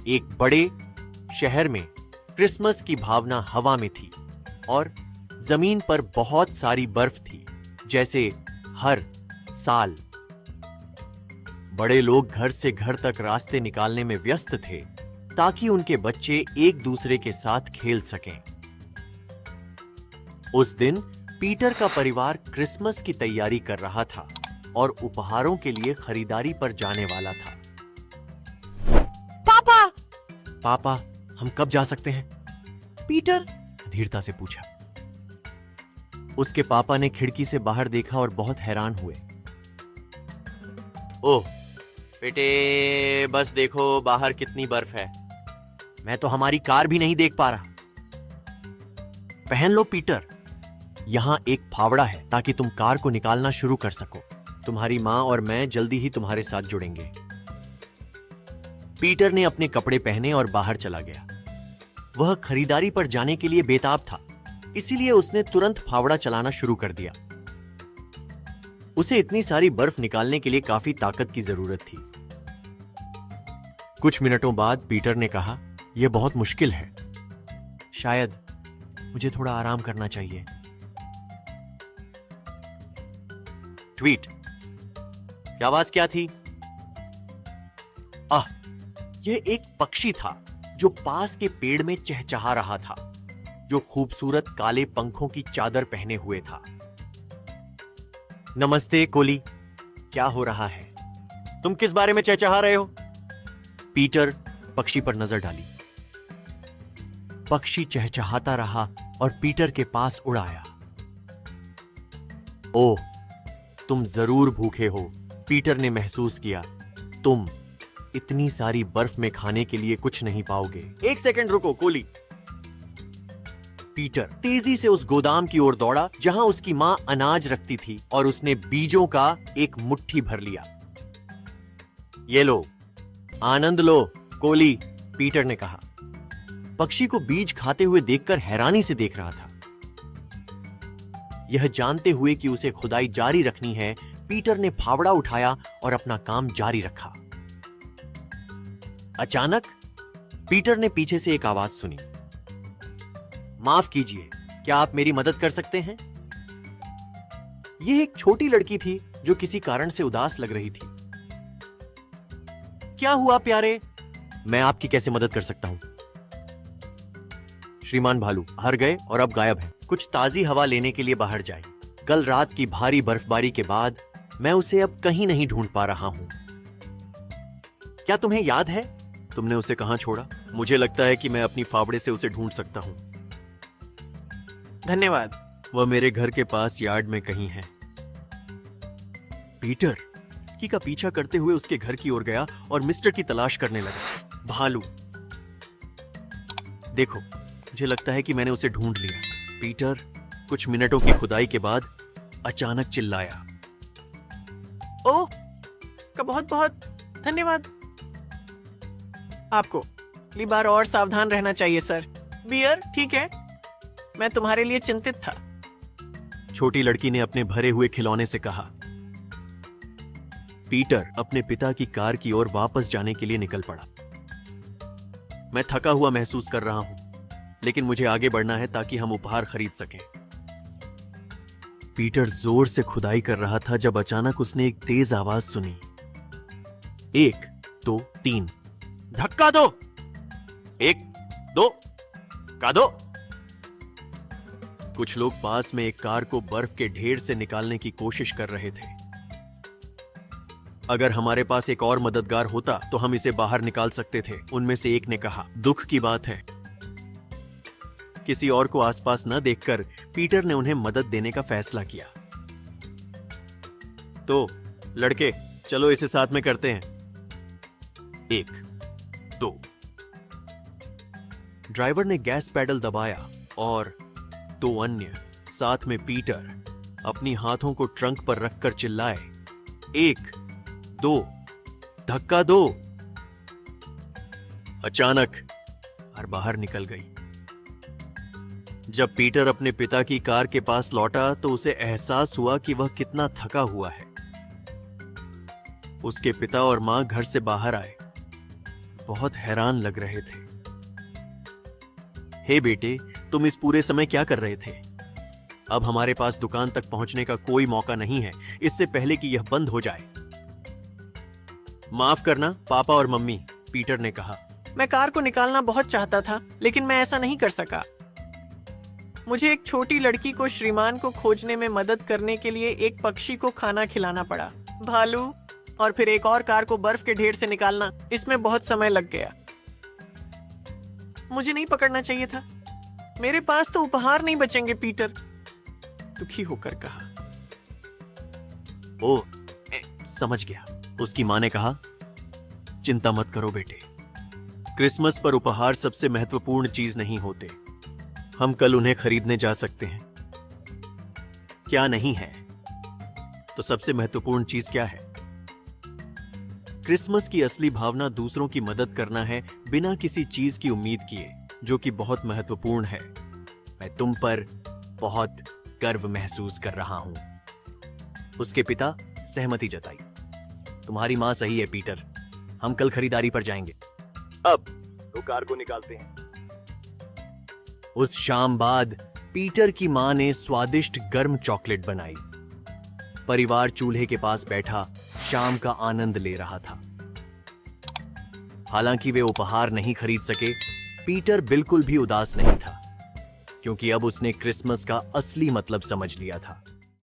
एक बड़े शहर में क्रिसमस की भावना हवा में थी और जमीन पर बहुत सारी बर्फ थी, जैसे हर साल। बड़े लोग घर से घर तक रास्ते निकालने में व्यस्त थे ताकि उनके बच्चे एक दूसरे के साथ खेल सकें। उस दिन पीटर का परिवार क्रिसमस की तैयारी कर रहा था और उपहारों के लिए खरीदारी पर जाने वाला था। पापा, हम कब जा सकते हैं? पीटर धीरता से पूछा। उसके पापा ने खिड़की से बाहर देखा और बहुत हैरान हुए। ओह बेटे, बस देखो बाहर कितनी बर्फ है। मैं तो हमारी कार भी नहीं देख पा रहा। पहन लो पीटर, यहां एक फावड़ा है ताकि तुम कार को निकालना शुरू कर सको। तुम्हारी मां और मैं जल्दी ही तुम्हारे साथ जुड़ेंगे। पीटर ने अपने कपड़े पहने और बाहर चला गया। वह खरीदारी पर जाने के लिए बेताब था, इसीलिए उसने तुरंत फावड़ा चलाना शुरू कर दिया। उसे इतनी सारी बर्फ निकालने के लिए काफी ताकत की जरूरत थी। कुछ मिनटों बाद पीटर ने कहा, यह बहुत मुश्किल है। शायद मुझे थोड़ा आराम करना चाहिए। ट्वीट। आवाज क्या थी? यह एक पक्षी था जो पास के पेड़ में चहचहा रहा था, जो खूबसूरत काले पंखों की चादर पहने हुए था। नमस्ते कोली, क्या हो रहा है? तुम किस बारे में चहचहा रहे हो? पीटर पक्षी पर नजर डाली। पक्षी चहचहाता रहा और पीटर के पास उड़ आया। ओह, तुम जरूर भूखे हो, पीटर ने महसूस किया। तुम इतनी सारी बर्फ में खाने के लिए कुछ नहीं पाओगे। एक सेकंड रुको कोली। पीटर तेजी से उस गोदाम की ओर दौड़ा जहां उसकी मां अनाज रखती थी और उसने बीजों का एक मुट्ठी भर लिया। ये लो, आनंद लो कोली, पीटर ने कहा। पक्षी को बीज खाते हुए देखकर हैरानी से देख रहा था। यह जानते हुए कि उसे खुदाई जारी रखनी है, पीटर ने फावड़ा उठाया और अपना काम जारी रखा। अचानक पीटर ने पीछे से एक आवाज सुनी। माफ कीजिए, क्या आप मेरी मदद कर सकते हैं? यह एक छोटी लड़की थी जो किसी कारण से उदास लग रही थी। क्या हुआ प्यारे? मैं आपकी कैसे मदद कर सकता हूं? श्रीमान भालू हार गए और अब गायब हैं। कुछ ताजी हवा लेने के लिए बाहर जाए। कल रात की भारी बर्फबारी के बाद मैं उसे अब कहीं नहीं ढूंढ पा रहा हूं। क्या तुम्हें याद है तुमने उसे कहां छोड़ा? मुझे लगता है कि मैं अपनी फावड़े से उसे ढूंढ सकता हूं। धन्यवाद। वह मेरे घर के पास यार्ड में कहीं है। पीटर की का पीछा करते हुए उसके घर की ओर गया और मिस्टर की तलाश करने लगा। भालू, देखो, मुझे लगता है कि मैंने उसे ढूंढ लिया। पीटर कुछ मिनटों की खुदाई के बाद अचानक चिल्लाया। ओह, का बहुत बहुत धन्यवाद। आपको अगली बार और सावधान रहना चाहिए सर। बियर, ठीक है, मैं तुम्हारे लिए चिंतित था। छोटी लड़की ने अपने भरे हुए खिलौने से कहा। पीटर अपने पिता की कार की ओर वापस जाने के लिए निकल पड़ा। मैं थका हुआ महसूस कर रहा हूं, लेकिन मुझे आगे बढ़ना है ताकि हम उपहार खरीद सकें। पीटर जोर से खुदाई कर रहा था जब अचानक उसने एक तेज आवाज सुनी। 1 2 3, धक्का दो। 1 2 का दो। कुछ लोग पास में एक कार को बर्फ के ढेर से निकालने की कोशिश कर रहे थे। अगर हमारे पास एक और मददगार होता तो हम इसे बाहर निकाल सकते थे, उनमें से एक ने कहा। दुख की बात है, किसी और को आसपास न देखकर पीटर ने उन्हें मदद देने का फैसला किया। तो लड़के, चलो इसे साथ में करते हैं। 1 2। ड्राइवर ने गैस पैडल दबाया और 2 अन्य साथ में पीटर अपनी हाथों को ट्रंक पर रखकर चिल्लाए, 1 2 धक्का दो। अचानक कार बाहर निकल गई। जब पीटर अपने पिता की कार के पास लौटा तो उसे एहसास हुआ कि वह कितना थका हुआ है। उसके पिता और मां घर से बाहर आए। बहुत हैरान लग रहे थे। हे बेटे, तुम इस पूरे समय क्या कर रहे थे? अब हमारे पास दुकान तक पहुंचने का कोई मौका नहीं है, इससे पहले कि यह बंद हो जाए। माफ करना पापा और मम्मी, पीटर ने कहा। मैं कार को निकालना बहुत चाहता था, लेकिन मैं ऐसा नहीं कर सका। मुझे एक छोटी लड़की को श्रीमान को खोजने में मदद करने के लिए एक पक्षी को खाना खिलाना पड़ा, भालू, और फिर एक और कार को बर्फ के ढेर से निकालना, इसमें बहुत समय लग गया। मुझे नहीं पकड़ना चाहिए था। मेरे पास तो उपहार नहीं बचेंगे, पीटर दुखी होकर कहा। ओह, समझ गया, उसकी मां ने कहा। चिंता मत करो बेटे, क्रिसमस पर उपहार सबसे महत्वपूर्ण चीज नहीं होते। हम कल उन्हें खरीदने जा सकते हैं। क्या नहीं है? तो सबसे महत्वपूर्ण चीज क्या है? क्रिसमस की असली भावना दूसरों की मदद करना है, बिना किसी चीज की उम्मीद किए, जो कि बहुत महत्वपूर्ण है। मैं तुम पर बहुत गर्व महसूस कर रहा हूं। उसके पिता सहमति जताई। तुम्हारी मां सही है पीटर, हम कल खरीदारी पर जाएंगे। अब तो कार को निकालते हैं। उस शाम बाद पीटर की मां ने स्वादिष्ट गर्म चॉकलेट बनाई। परिवार चूल्हे के पास बैठा शाम का आनंद ले रहा था। हालांकि वे उपहार नहीं खरीद सके, पीटर बिल्कुल भी उदास नहीं था, क्योंकि अब उसने क्रिसमस का असली मतलब समझ लिया था।